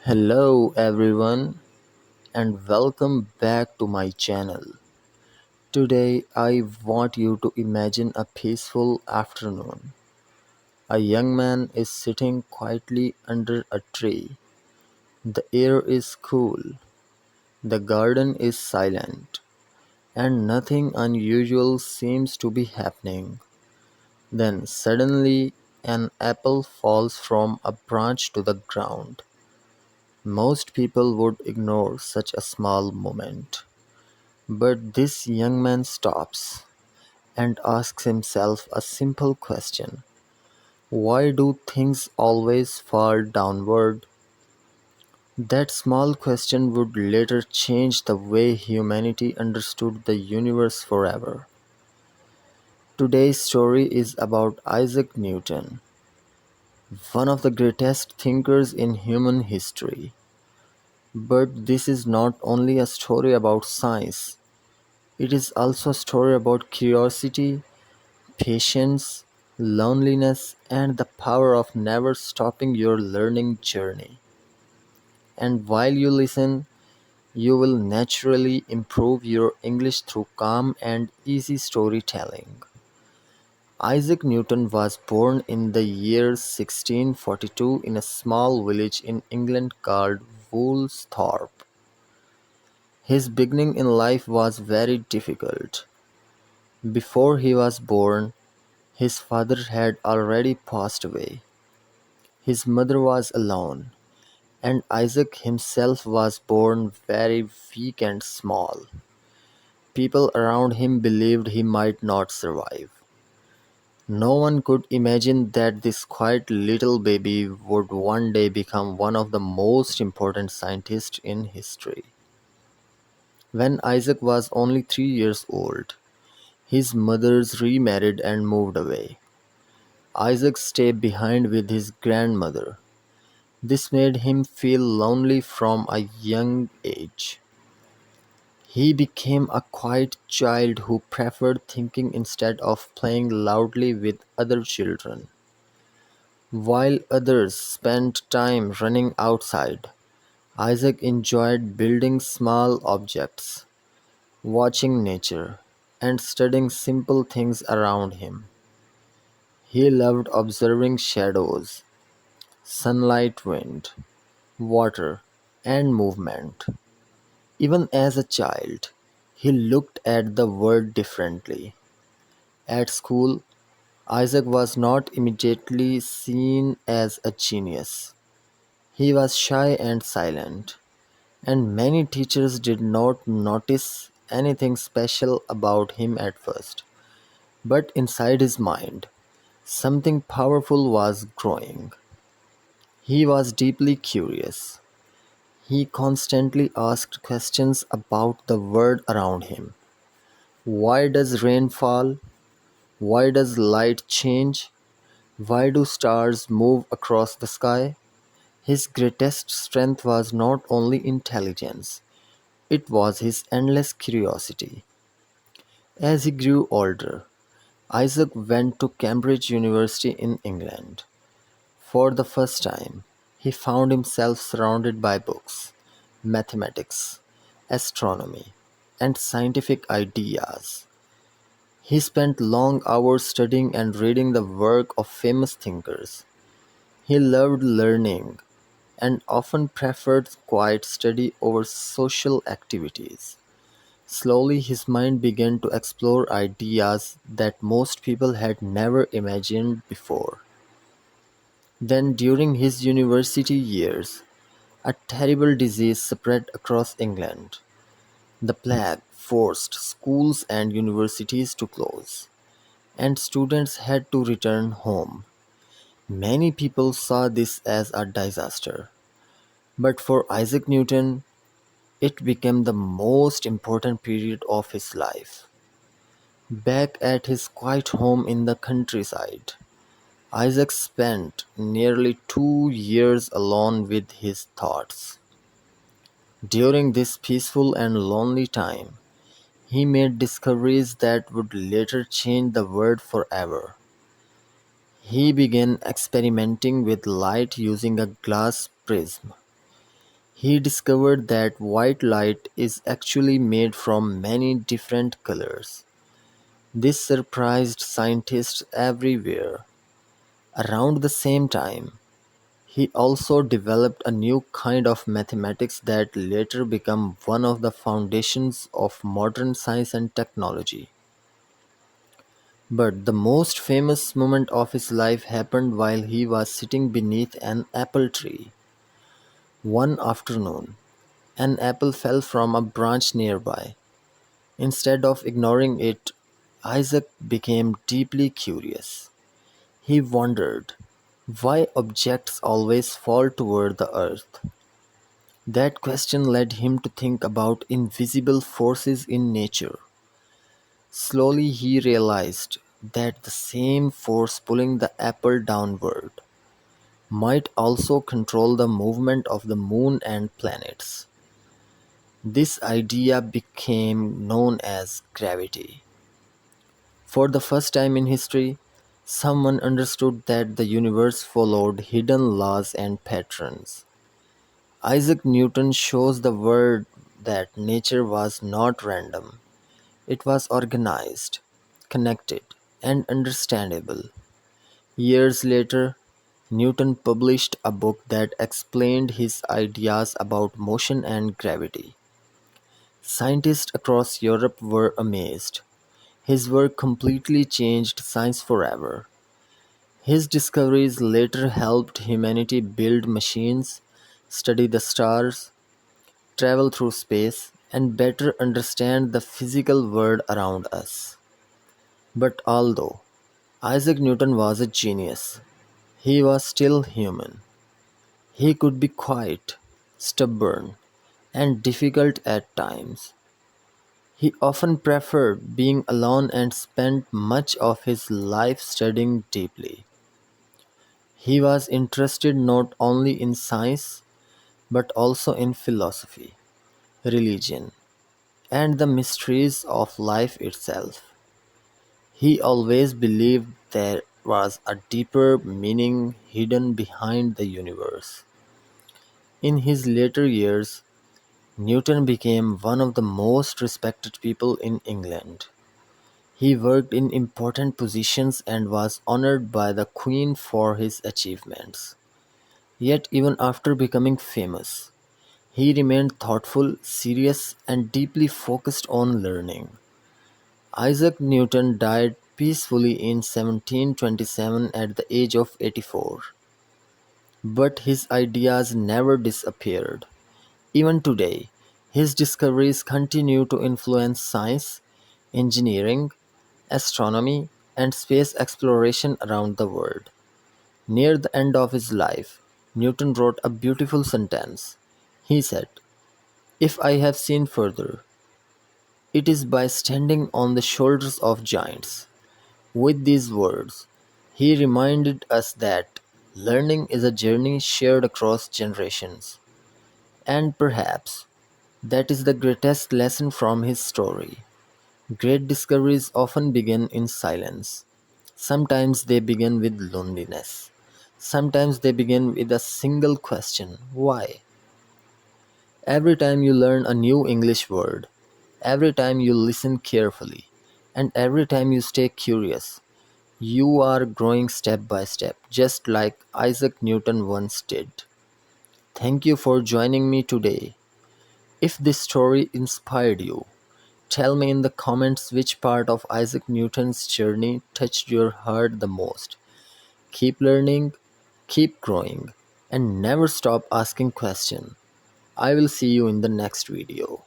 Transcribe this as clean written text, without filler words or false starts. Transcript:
Hello everyone and welcome back to my channel. Today I want you to imagine a peaceful afternoon. A young man is sitting quietly under a tree. The air is cool, the garden is silent, and nothing unusual seems to be happening. Then suddenly an apple falls from a branch to the ground. Most people would ignore such a small moment. But this young man stops and asks himself a simple question. Why do things always fall downward? That small question would later change the way humanity understood the universe forever. Today's story is about Isaac Newton, one of the greatest thinkers in human history. But this is not only a story about science, it is also a story about curiosity, patience, loneliness, and the power of never stopping your learning journey. And while you listen, you will naturally improve your English through calm and easy storytelling. Isaac Newton was born in the year 1642 in a small village in England called Woolsthorpe. His beginning in life was very difficult. Before he was born, his father had already passed away. His mother was alone, and Isaac himself was born very weak and small. People around him believed he might not survive. No one could imagine that this quiet little baby would one day become one of the most important scientists in history. When Isaac was only 3 years old, his mother remarried and moved away. Isaac stayed behind with his grandmother. This made him feel lonely from a young age. He became a quiet child who preferred thinking instead of playing loudly with other children. While others spent time running outside, Isaac enjoyed building small objects, watching nature, and studying simple things around him. He loved observing shadows, sunlight, wind, water, and movement. Even as a child, he looked at the world differently. At school, Isaac was not immediately seen as a genius. He was shy and silent, and many teachers did not notice anything special about him at first. But inside his mind, something powerful was growing. He was deeply curious. He constantly asked questions about the world around him. Why does rain fall? Why does light change? Why do stars move across the sky? His greatest strength was not only intelligence, it was his endless curiosity. As he grew older, Isaac went to Cambridge University in England. For the first time, he found himself surrounded by books, mathematics, astronomy, and scientific ideas. He spent long hours studying and reading the work of famous thinkers. He loved learning and often preferred quiet study over social activities. Slowly, his mind began to explore ideas that most people had never imagined before. Then, during his university years, a terrible disease spread across England. The plague forced schools and universities to close, and students had to return home. Many people saw this as a disaster, but for Isaac Newton, it became the most important period of his life. Back at his quiet home in the countryside, Isaac spent nearly 2 years alone with his thoughts. During this peaceful and lonely time, he made discoveries that would later change the world forever. He began experimenting with light using a glass prism. He discovered that white light is actually made from many different colors. This surprised scientists everywhere. Around the same time, he also developed a new kind of mathematics that later became one of the foundations of modern science and technology. But the most famous moment of his life happened while he was sitting beneath an apple tree. One afternoon, an apple fell from a branch nearby. Instead of ignoring it, Isaac became deeply curious. He wondered why objects always fall toward the earth. That question led him to think about invisible forces in nature. Slowly he realized that the same force pulling the apple downward might also control the movement of the moon and planets. This idea became known as gravity. For the first time in history, someone understood that the universe followed hidden laws and patterns. Isaac Newton shows the world that nature was not random. It was organized, connected, and understandable. Years later, Newton published a book that explained his ideas about motion and gravity. Scientists across Europe were amazed. His work completely changed science forever. His discoveries later helped humanity build machines, study the stars, travel through space, and better understand the physical world around us. But although Isaac Newton was a genius, he was still human. He could be quiet, stubborn, and difficult at times. He often preferred being alone and spent much of his life studying deeply. He was interested not only in science but also in philosophy, religion, and the mysteries of life itself. He always believed there was a deeper meaning hidden behind the universe. In his later years, Newton became one of the most respected people in England. He worked in important positions and was honored by the Queen for his achievements. Yet, even after becoming famous, he remained thoughtful, serious, and deeply focused on learning. Isaac Newton died peacefully in 1727 at the age of 84. But his ideas never disappeared. Even today, his discoveries continue to influence science, engineering, astronomy, and space exploration around the world. Near the end of his life, Newton wrote a beautiful sentence. He said, "If I have seen further, it is by standing on the shoulders of giants." With these words, he reminded us that learning is a journey shared across generations. And perhaps that is the greatest lesson from his story. Great discoveries often begin in silence. Sometimes they begin with loneliness. Sometimes they begin with a single question: why? Every time you learn a new English word, every time you listen carefully, and every time you stay curious, you are growing step by step, just like Isaac Newton once did. Thank you for joining me today. If this story inspired you, tell me in the comments which part of Isaac Newton's journey touched your heart the most. Keep learning, keep growing, and never stop asking questions. I will see you in the next video.